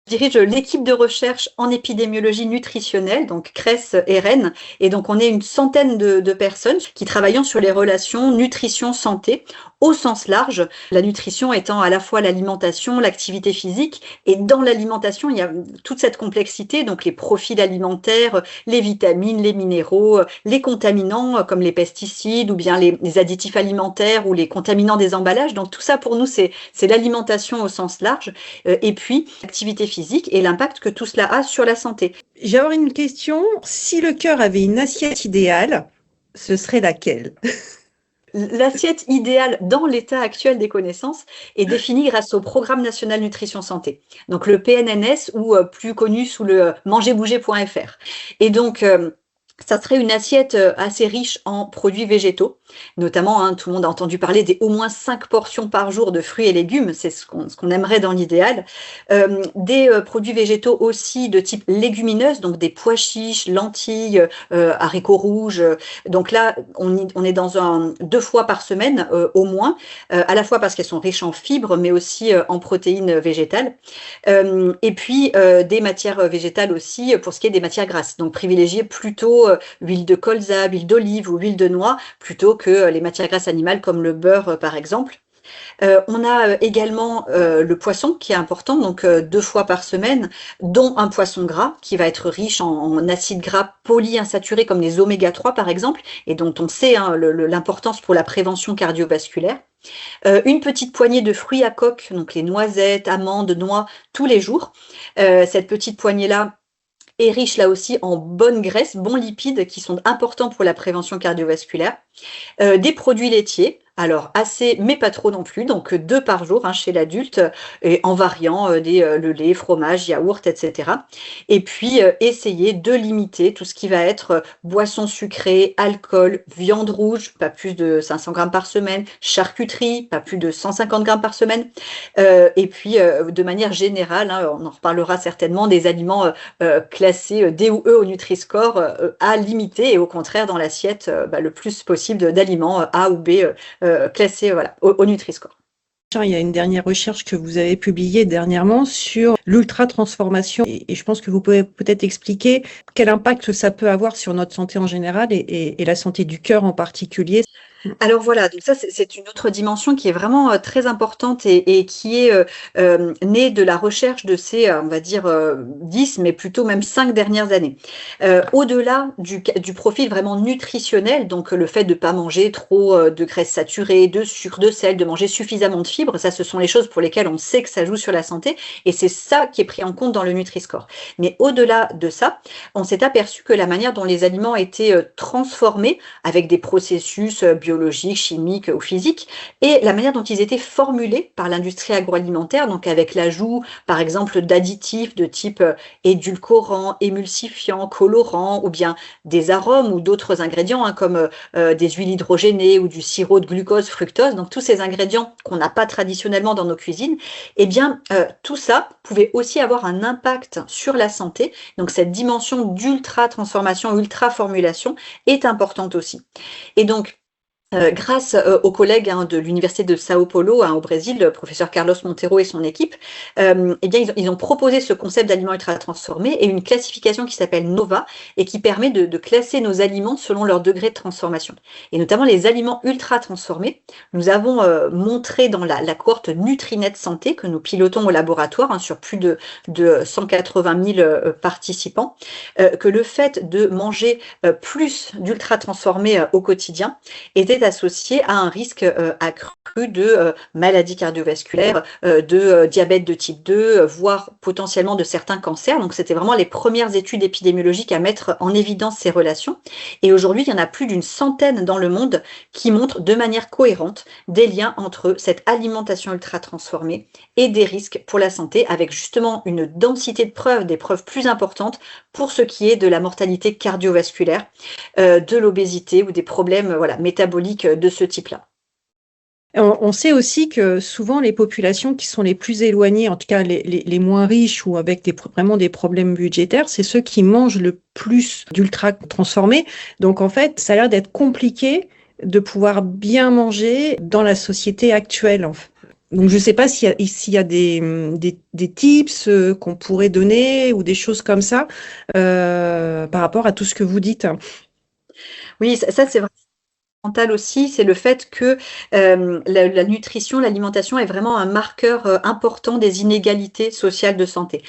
dirige l'équipe de recherche en épidémiologie nutritionnelle, donc CRES et Rennes. Et donc, on est une centaine de personnes qui travaillent sur les relations nutrition-santé au sens large. La nutrition étant à la fois l'alimentation, l'activité physique. Et dans l'alimentation, il y a toute cette complexité, donc les profils alimentaires, les vitamines, les minéraux, les contaminants comme les pesticides ou bien les additifs alimentaires ou les contaminants des emballages. Donc, tout ça, pour nous, c'est l'alimentation au sens large. Et puis, l'activité physique et l'impact que tout cela a sur la santé. J'ai avoir une question. Si le cœur avait une assiette idéale, ce serait laquelle? L'assiette idéale dans l'état actuel des connaissances est définie grâce au Programme national nutrition santé, donc le PNNS ou plus connu sous le mangerbouger.fr. Et donc, ça serait une assiette assez riche en produits végétaux, notamment, tout le monde a entendu parler des au moins 5 portions par jour de fruits et légumes, c'est ce qu'on aimerait dans l'idéal. Des produits végétaux aussi de type légumineuse, donc des pois chiches, lentilles, haricots rouges. Donc là, on est dans 2 fois par semaine au moins, à la fois parce qu'elles sont riches en fibres, mais aussi en protéines végétales. Et puis des matières végétales aussi pour ce qui est des matières grasses. Donc privilégier plutôt huile de colza, huile d'olive ou huile de noix plutôt que les matières grasses animales comme le beurre par exemple. On a également le poisson qui est important, donc 2 fois par semaine, dont un poisson gras qui va être riche en acides gras polyinsaturés comme les oméga 3 par exemple, et dont on sait l'importance pour la prévention cardiovasculaire. Une petite poignée de fruits à coque, donc les noisettes, amandes, noix, tous les jours. Cette petite poignée-là est riche là aussi en bonnes graisses, bons lipides qui sont importants pour la prévention cardiovasculaire. Des produits laitiers, alors assez, mais pas trop non plus, donc 2 par jour chez l'adulte, et en variant le lait, fromage, yaourt, etc. Et puis essayer de limiter tout ce qui va être boissons sucrées, alcool, viande rouge, pas plus de 500 grammes par semaine, charcuterie, pas plus de 150 grammes par semaine, et puis de manière générale, on en reparlera certainement, des aliments classés D ou E au Nutri-Score à limiter et au contraire dans l'assiette le plus possible d'aliments A ou B classés au Nutri-Score. Il y a une dernière recherche que vous avez publiée dernièrement sur l'ultra-transformation et je pense que vous pouvez peut-être expliquer quel impact ça peut avoir sur notre santé en général et la santé du cœur en particulier. Alors voilà, donc ça c'est une autre dimension qui est vraiment très importante et qui est née de la recherche de ces, on va dire, 10, mais plutôt même 5 dernières années. Au-delà du profil vraiment nutritionnel, donc le fait de ne pas manger trop de graisses saturées, de sucre, de sel, de manger suffisamment de fibres, ça ce sont les choses pour lesquelles on sait que ça joue sur la santé et c'est ça qui est pris en compte dans le Nutri-Score. Mais au-delà de ça, on s'est aperçu que la manière dont les aliments étaient transformés avec des processus biologiques, chimiques ou physiques, et la manière dont ils étaient formulés par l'industrie agroalimentaire, donc avec l'ajout, par exemple, d'additifs de type édulcorants, émulsifiants, colorants, ou bien des arômes ou d'autres ingrédients, comme des huiles hydrogénées ou du sirop de glucose, fructose, donc tous ces ingrédients qu'on n'a pas traditionnellement dans nos cuisines, eh bien, tout ça pouvait aussi avoir un impact sur la santé, donc cette dimension d'ultra-transformation, ultra-formulation est importante aussi. Et donc, grâce aux collègues de l'université de Sao Paulo au Brésil, le professeur Carlos Monteiro et son équipe, eh bien, ils ont proposé ce concept d'aliments ultra transformés et une classification qui s'appelle NOVA et qui permet de classer nos aliments selon leur degré de transformation. Et notamment les aliments ultra transformés, nous avons montré dans la cohorte Nutrinet Santé que nous pilotons au laboratoire sur plus de 180 000 participants, que le fait de manger plus d'ultra transformés au quotidien était associé à un risque accru de maladies cardiovasculaires, de diabète de type 2, voire potentiellement de certains cancers. Donc c'était vraiment les premières études épidémiologiques à mettre en évidence ces relations. Et aujourd'hui, il y en a plus d'une centaine dans le monde qui montrent de manière cohérente des liens entre cette alimentation ultra transformée et des risques pour la santé, avec justement une densité de preuves, des preuves plus importantes pour ce qui est de la mortalité cardiovasculaire, de l'obésité ou des problèmes métaboliques de ce type-là. On sait aussi que souvent les populations qui sont les plus éloignées, en tout cas les moins riches ou avec vraiment des problèmes budgétaires, c'est ceux qui mangent le plus d'ultra transformés. Donc en fait, ça a l'air d'être compliqué de pouvoir bien manger dans la société actuelle. Donc, je ne sais pas s'il y a des tips qu'on pourrait donner ou des choses comme ça par rapport à tout ce que vous dites. Oui, ça c'est vrai. Mental aussi, c'est le fait que la nutrition, l'alimentation est vraiment un marqueur important des inégalités sociales de santé.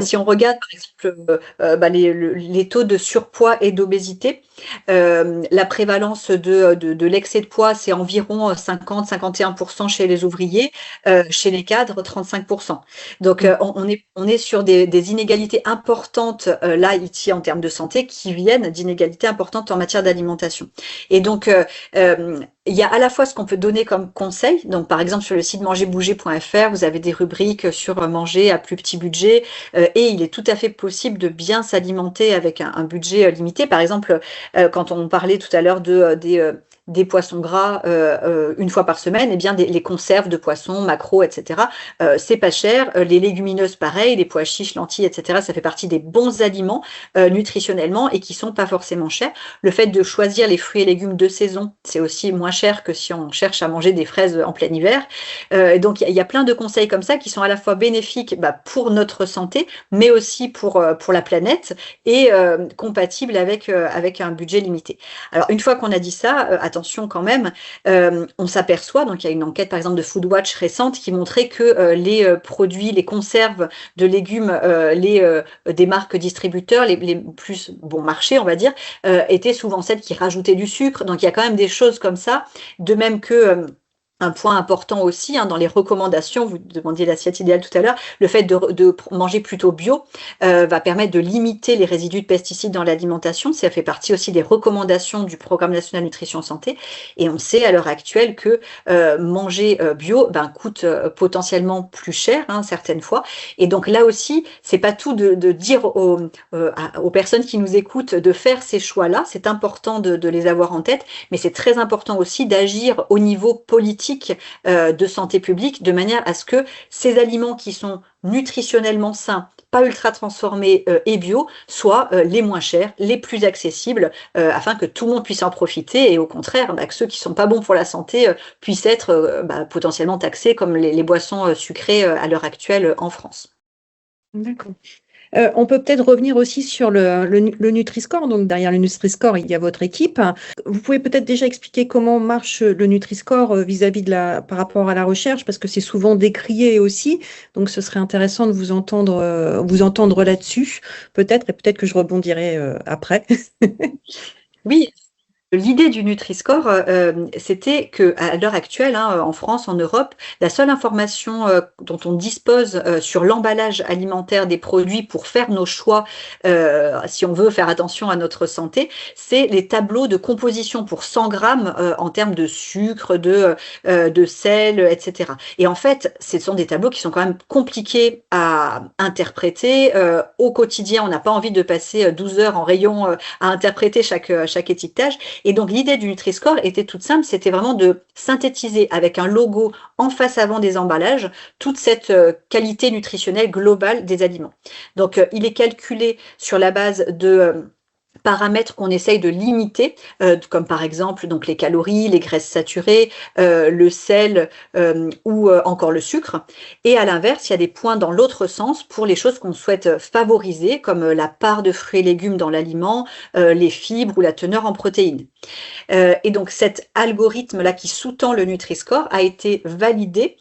Si on regarde par exemple les taux de surpoids et d'obésité, la prévalence de l'excès de poids, c'est environ 50-51% chez les ouvriers, chez les cadres 35%. Donc on est sur des inégalités importantes là ici en termes de santé qui viennent d'inégalités importantes en matière d'alimentation. Et donc il y a à la fois ce qu'on peut donner comme conseil, donc par exemple sur le site mangerbouger.fr, vous avez des rubriques sur manger à plus petit budget, et il est tout à fait possible de bien s'alimenter avec un budget limité. Par exemple, quand on parlait tout à l'heure des poissons gras une fois par semaine, eh bien les conserves de poissons, maquereaux, etc. C'est pas cher. Les légumineuses, pareil, les pois chiches, lentilles, etc. Ça fait partie des bons aliments nutritionnellement et qui sont pas forcément chers. Le fait de choisir les fruits et légumes de saison, c'est aussi moins cher que si on cherche à manger des fraises en plein hiver. Donc il y a plein de conseils comme ça qui sont à la fois bénéfiques pour notre santé, mais aussi pour la planète et compatibles avec un budget limité. Alors une fois qu'on a dit ça, attention quand même, on s'aperçoit, donc il y a une enquête par exemple de Foodwatch récente qui montrait que les produits, les conserves de légumes, des marques distributeurs, les plus bon marché, on va dire, étaient souvent celles qui rajoutaient du sucre. Donc il y a quand même des choses comme ça, de même que un point important aussi dans les recommandations, vous demandiez l'assiette idéale tout à l'heure, le fait de manger plutôt bio va permettre de limiter les résidus de pesticides dans l'alimentation. Ça fait partie aussi des recommandations du Programme national nutrition santé. Et on sait à l'heure actuelle que manger bio coûte potentiellement plus cher certaines fois. Et donc là aussi, c'est pas tout de dire aux personnes qui nous écoutent de faire ces choix-là. C'est important de les avoir en tête, mais c'est très important aussi d'agir au niveau politique de santé publique, de manière à ce que ces aliments qui sont nutritionnellement sains, pas ultra transformés et bio, soient les moins chers, les plus accessibles, afin que tout le monde puisse en profiter et au contraire, que ceux qui sont pas bons pour la santé puissent être potentiellement taxés comme les boissons sucrées à l'heure actuelle en France. D'accord. On peut peut-être revenir aussi sur le Nutri-Score. Donc, derrière le Nutri-Score, il y a votre équipe. Vous pouvez peut-être déjà expliquer comment marche le Nutri-Score vis-à-vis par rapport à la recherche, parce que c'est souvent décrié aussi. Donc, ce serait intéressant de vous entendre là-dessus, peut-être, et peut-être que je rebondirai après. Oui, l'idée du Nutri-Score, c'était qu'à l'heure actuelle, en France, en Europe, la seule information dont on dispose sur l'emballage alimentaire des produits pour faire nos choix, si on veut faire attention à notre santé, c'est les tableaux de composition pour 100 grammes en termes de sucre, de sel, etc. Et en fait, ce sont des tableaux qui sont quand même compliqués à interpréter. Au quotidien, on n'a pas envie de passer 12 heures en rayon à interpréter chaque étiquetage. Et donc l'idée du Nutri-Score était toute simple, c'était vraiment de synthétiser avec un logo en face avant des emballages toute cette qualité nutritionnelle globale des aliments. Donc il est calculé sur la base de paramètres qu'on essaye de limiter, comme par exemple donc les calories, les graisses saturées, le sel ou encore le sucre. Et à l'inverse, il y a des points dans l'autre sens pour les choses qu'on souhaite favoriser, comme la part de fruits et légumes dans l'aliment, les fibres ou la teneur en protéines. Et donc cet algorithme-là qui sous-tend le Nutri-Score a été validé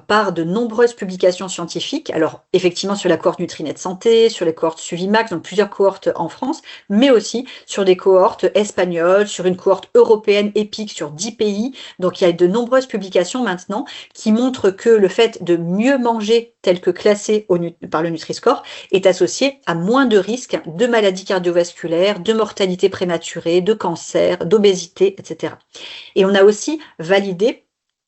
par de nombreuses publications scientifiques, alors effectivement sur la cohorte Nutrinet Santé, sur les cohortes Suivimax, donc plusieurs cohortes en France, mais aussi sur des cohortes espagnoles, sur une cohorte européenne EPIC sur 10 pays. Donc il y a de nombreuses publications maintenant qui montrent que le fait de mieux manger tel que classé par le Nutri-Score est associé à moins de risques de maladies cardiovasculaires, de mortalité prématurée, de cancer, d'obésité, etc. Et on a aussi validé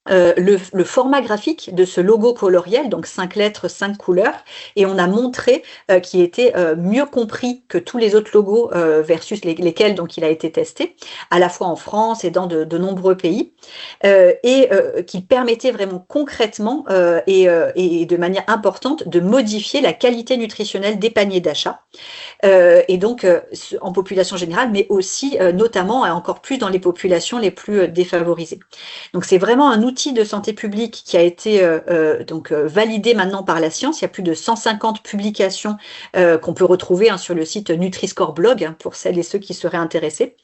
le format graphique de ce logo coloriel, donc 5 lettres, 5 couleurs, et on a montré qu'il était mieux compris que tous les autres logos versus lesquels donc il a été testé, à la fois en France et dans de nombreux pays, et qu'il permettait vraiment concrètement et de manière importante de modifier la qualité nutritionnelle des paniers d'achat, et donc en population générale, mais aussi notamment et encore plus dans les populations les plus défavorisées. Donc c'est vraiment un outil outil de santé publique qui a été validé maintenant par la science. Il y a plus de 150 publications qu'on peut retrouver sur le site Nutri-Score Blog, pour celles et ceux qui seraient intéressés.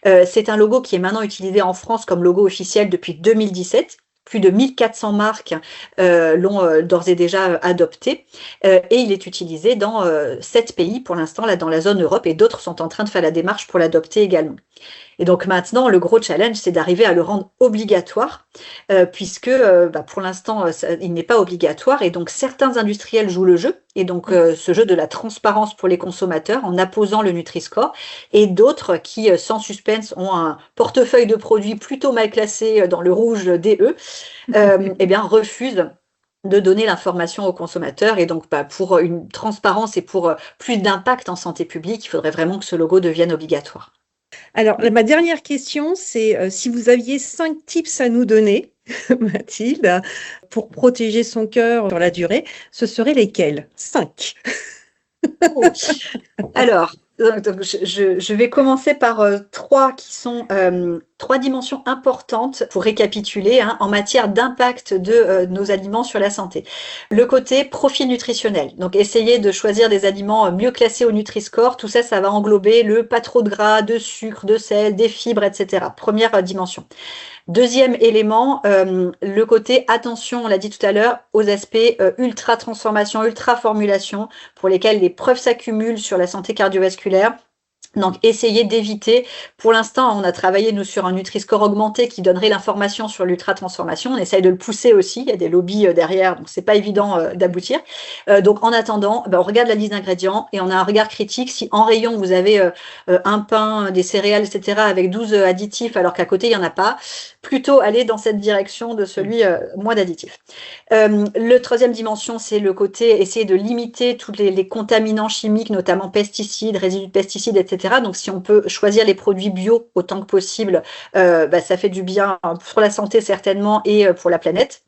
C'est un logo qui est maintenant utilisé en France comme logo officiel depuis 2017. Plus de 1400 marques l'ont d'ores et déjà adopté et il est utilisé dans 7 pays pour l'instant, là dans la zone Europe, et d'autres sont en train de faire la démarche pour l'adopter également. Et donc maintenant, le gros challenge, c'est d'arriver à le rendre obligatoire, puisque pour l'instant, il n'est pas obligatoire, et donc certains industriels jouent le jeu, et donc ce jeu de la transparence pour les consommateurs en apposant le Nutri-Score, et d'autres qui, sans suspense, ont un portefeuille de produits plutôt mal classés dans le rouge DE, refusent de donner l'information aux consommateurs. Et donc, pour une transparence et pour plus d'impact en santé publique, il faudrait vraiment que ce logo devienne obligatoire. Alors, ma dernière question, c'est si vous aviez 5 tips à nous donner, Mathilde, pour protéger son cœur sur la durée, ce seraient lesquels? 5. Alors, je vais commencer par 3 qui sont 3 dimensions importantes pour récapituler en matière d'impact de nos aliments sur la santé. Le côté profil nutritionnel. Donc, essayer de choisir des aliments mieux classés au Nutri-Score. Tout ça, ça va englober le pas trop de gras, de sucre, de sel, des fibres, etc. Première dimension. Deuxième élément, le côté attention, on l'a dit tout à l'heure, aux aspects ultra transformation, ultra formulation, pour lesquels les preuves s'accumulent sur la santé cardiovasculaire. Donc, essayez d'éviter. Pour l'instant, on a travaillé, nous, sur un Nutri-Score augmenté qui donnerait l'information sur l'ultra-transformation. On essaye de le pousser aussi. Il y a des lobbies derrière, donc c'est pas évident d'aboutir. Donc, en attendant, on regarde la liste d'ingrédients et on a un regard critique. Si en rayon, vous avez un pain, des céréales, etc., avec 12 additifs, alors qu'à côté, il n'y en a pas, plutôt aller dans cette direction de celui moins d'additifs. Le troisième dimension, c'est le côté essayer de limiter tous les contaminants chimiques, notamment pesticides, résidus de pesticides, etc. Donc, si on peut choisir les produits bio autant que possible, ça fait du bien pour la santé certainement et pour la planète.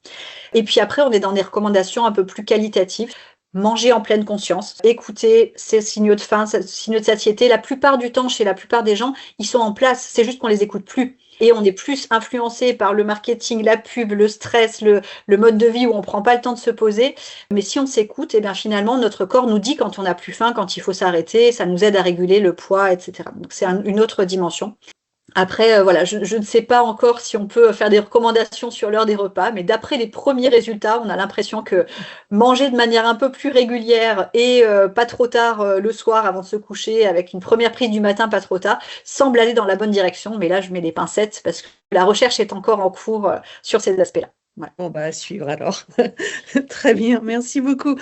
Et puis après, on est dans des recommandations un peu plus qualitatives. Manger en pleine conscience, écouter ces signaux de faim, ces signaux de satiété. La plupart du temps, chez la plupart des gens, ils sont en place. C'est juste qu'on les écoute plus. Et on est plus influencé par le marketing, la pub, le stress, le mode de vie où on ne prend pas le temps de se poser. Mais si on s'écoute, finalement, notre corps nous dit quand on n'a plus faim, quand il faut s'arrêter, ça nous aide à réguler le poids, etc. Donc c'est une autre dimension. Après, je ne sais pas encore si on peut faire des recommandations sur l'heure des repas, mais d'après les premiers résultats, on a l'impression que manger de manière un peu plus régulière et pas trop tard le soir avant de se coucher, avec une première prise du matin pas trop tard, semble aller dans la bonne direction. Mais là, je mets des pincettes parce que la recherche est encore en cours sur ces aspects-là. Voilà. Bon, à suivre alors. Très bien, merci beaucoup.